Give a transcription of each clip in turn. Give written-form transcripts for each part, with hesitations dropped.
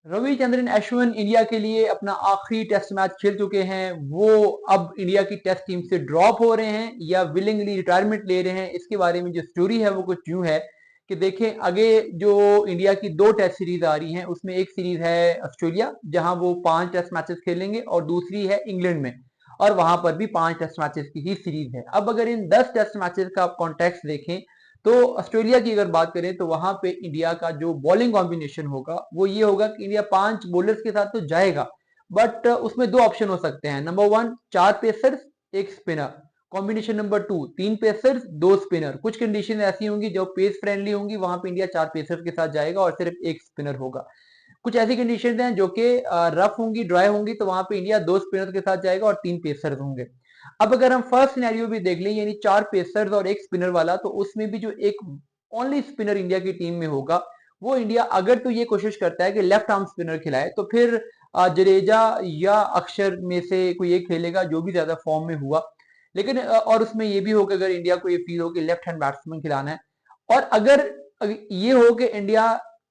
Ravichandran Ashwin India के लिए अपना आखिरी टेस्ट मैच खेल चुके हैं। वो अब इंडिया की टेस्ट टीम से ड्रॉप हो रहे हैं या विलिंगली रिटायरमेंट ले रहे हैं। इसके बारे में जो स्टोरी है वो कुछ यूं है कि देखें, आगे जो इंडिया की 2 टेस्ट सीरीज आ रही हैं उसमें एक सीरीज है ऑस्ट्रेलिया जहां वो 5 टेस्ट मैचेस खेलेंगे और दूसरी है इंग्लैंड में और वहां पर भी 5 टेस्ट मैचेस की ही सीरीज है। अब अगर इन 10 टेस्ट मैचेस का कॉन्टेक्स्ट देखें तो ऑस्ट्रेलिया की अगर बात करें तो वहां पे इंडिया का जो बॉलिंग कॉम्बिनेशन होगा वो ये होगा कि इंडिया 5 बॉलर्स के साथ तो जाएगा, बट उसमें 2 ऑप्शन हो सकते हैं। Number 1 4 pacers, 1 spinner. Combination number 2 3 pacers, 2 spinner. कुछ कंडीशन ऐसी होंगी जो पेस फ्रेंडली होंगी, वहां पे इंडिया 4 पेसर्स के साथ जाएगा और सिर्फ 1 स्पिनर होगा। कुछ ऐसी कंडीशन हैं जो कि रफ होंगी, ड्राई होंगी, तो वहां पे इंडिया 2 स्पिनर के साथ जाएगा और 3 पेसर्स होंगे। अब अगर हम फर्स्ट सिनेरियो भी देख लें यानी 4 पेसर्स और 1 स्पिनर वाला, तो उसमें भी जो एक ओनली स्पिनर इंडिया की टीम में होगा वो इंडिया अगर तो ये कोशिश करता है कि लेफ्ट आर्म स्पिनर खिलाए तो फिर जडेजा या अक्षर में से कोई एक खेलेगा जो भी ज्यादा फॉर्म में हुआ। लेकिन और उसमें ये भी हो कि अगर इंडिया को ये फील हो कि लेफ्ट हैंड बैट्समैन खिलाना है और अगर ये हो कि इंडिया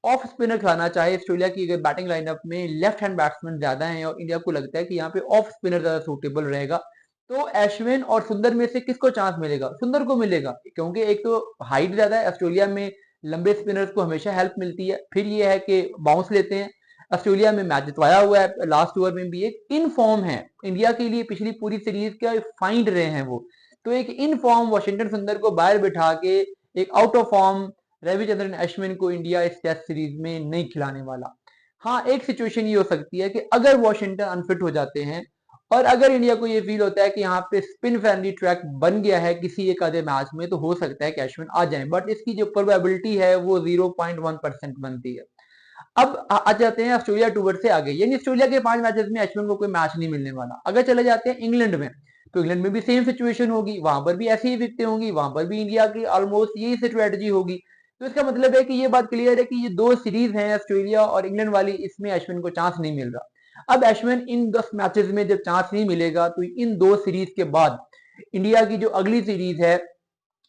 ऑफ स्पिनर खिलाना चाहे, ऑस्ट्रेलिया की अगर बैटिंग लाइनअप में लेफ्ट हैंड बैट्समैन ज्यादा हैं और इंडिया को लगता है कि यहाँ पे ऑफ स्पिनर ज्यादा सूटेबल रहेगा, तो अश्विन और सुंदर में से किसको चांस मिलेगा? सुंदर को मिलेगा, क्योंकि एक तो हाइट ज्यादा है, ऑस्ट्रेलिया में लंबे स्पिनर्स को हमेशा हेल्प मिलती है। फिर ये है कि बाउंस लेते हैं, ऑस्ट्रेलिया में मैच जितवाया हुआ है, लास्ट ओवर में भी एक इन फॉर्म है इंडिया के लिए, पिछली पूरी सीरीज का फाइंड रहे हैं वो। तो एक इन फॉर्म वॉशिंगटन सुंदर को बाहर बिठा के एक out of form Ravichandran Ashwin को इंडिया इस टेस्ट सीरीज में नहीं खिलाने वाला। हाँ, एक सिचुएशन ये हो सकती है कि अगर वॉशिंगटन अनफिट हो जाते हैं और अगर इंडिया को ये फील होता है कि यहाँ पे स्पिन फ्रेंडली ट्रैक बन गया है किसी एक आधे मैच में, तो हो सकता है कि अश्विन आ जाए, बट इसकी जो प्रोबेबिलिटी है वो 0.1% बनती है। अब आ जाते हैं ऑस्ट्रेलिया टूर से आगे, यानी ऑस्ट्रेलिया के 5 मैचेस में अश्विन को कोई मैच नहीं मिलने वाला। अगर चले जाते हैं इंग्लैंड में, तो इंग्लैंड में भी सेम सिचुएशन होगी, वहां पर भी ऐसी ही विकेटें होंगी, वहां पर भी इंडिया की ऑलमोस्ट यही स्ट्रेटजी होगी। तो इसका मतलब है कि ये बात क्लियर है कि ये 2 सीरीज हैं ऑस्ट्रेलिया और इंग्लैंड वाली, इसमें अश्विन को चांस नहीं मिल रहा। अब अश्विन इन 10 मैचेस में जब चांस नहीं मिलेगा तो इन 2 सीरीज के बाद इंडिया की जो अगली सीरीज है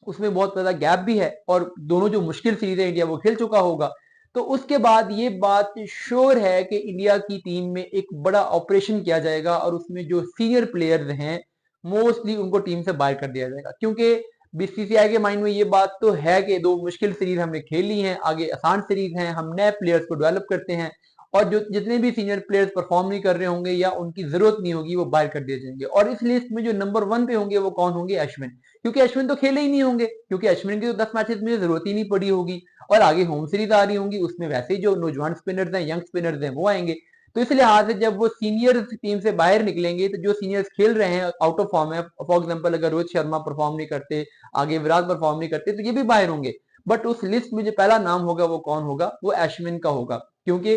उसमें बहुत ज्यादा गैप भी है और दोनों जो मुश्किल सीरीज है इंडिया वो खेल चुका होगा। तो उसके बाद ये बात श्योर है कि इंडिया की टीम में एक बड़ा ऑपरेशन किया जाएगा और उसमें जो सीनियर प्लेयर्स हैं मोस्टली उनको टीम से बाहर कर दिया जाएगा, क्योंकि बीसीसीआई के माइंड में ये बात तो है कि 2 मुश्किल सीरीज हमने खेल ली हैं, आगे आसान सीरीज हैं, हम नए प्लेयर्स को डेवलप करते हैं और जो जितने भी सीनियर प्लेयर्स परफॉर्म नहीं कर रहे होंगे या उनकी जरूरत नहीं होगी वो बाहर कर दिए जाएंगे। और इस लिस्ट में जो नंबर 1 पे होंगे वो कौन होंगे? अश्विन, क्योंकि अश्विन तो खेले ही नहीं होंगे, क्योंकि अश्विन की तो 10 मैचेस में जरूरत ही नहीं पड़ी होगी और आगे होम सीरीज आ रही होंगी, उसमें वैसे ही जो नौजवान स्पिनर्स हैं, यंग स्पिनर्स हैं, वो आएंगे। तो इस लिहाज से जब वो सीनियर्स टीम से बाहर निकलेंगे तो जो सीनियर्स खेल रहे हैं आउट ऑफ फॉर्म है, फॉर एग्जांपल अगर रोहित शर्मा परफॉर्म नहीं करते, आगे विराट परफॉर्म नहीं करते, तो ये भी बाहर होंगे। बट उस लिस्ट में जो पहला नाम होगा वो कौन होगा? वो अश्विन का होगा, क्योंकि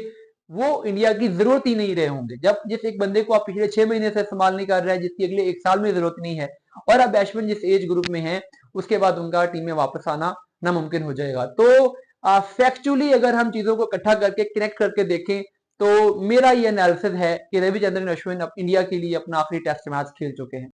वो इंडिया की जरूरत ही नहीं रहे होंगे। जब जिस एक बंदे को आप पिछले 6 महीने से इस्तेमाल नहीं कर रहे हैं, जिसकी अगले 1 साल में जरूरत नहीं है, और अब अश्विन जिस एज ग्रुप में है उसके बाद उनका टीम में वापस आना नामुमकिन हो जाएगा। तो फैक्चुअली अगर हम चीजों को इकट्ठा करके कनेक्ट करके देखें तो मेरा ये एनालिसिस है कि रविचंद्रन अश्विन अब इंडिया के लिए अपना आखिरी टेस्ट मैच खेल चुके हैं।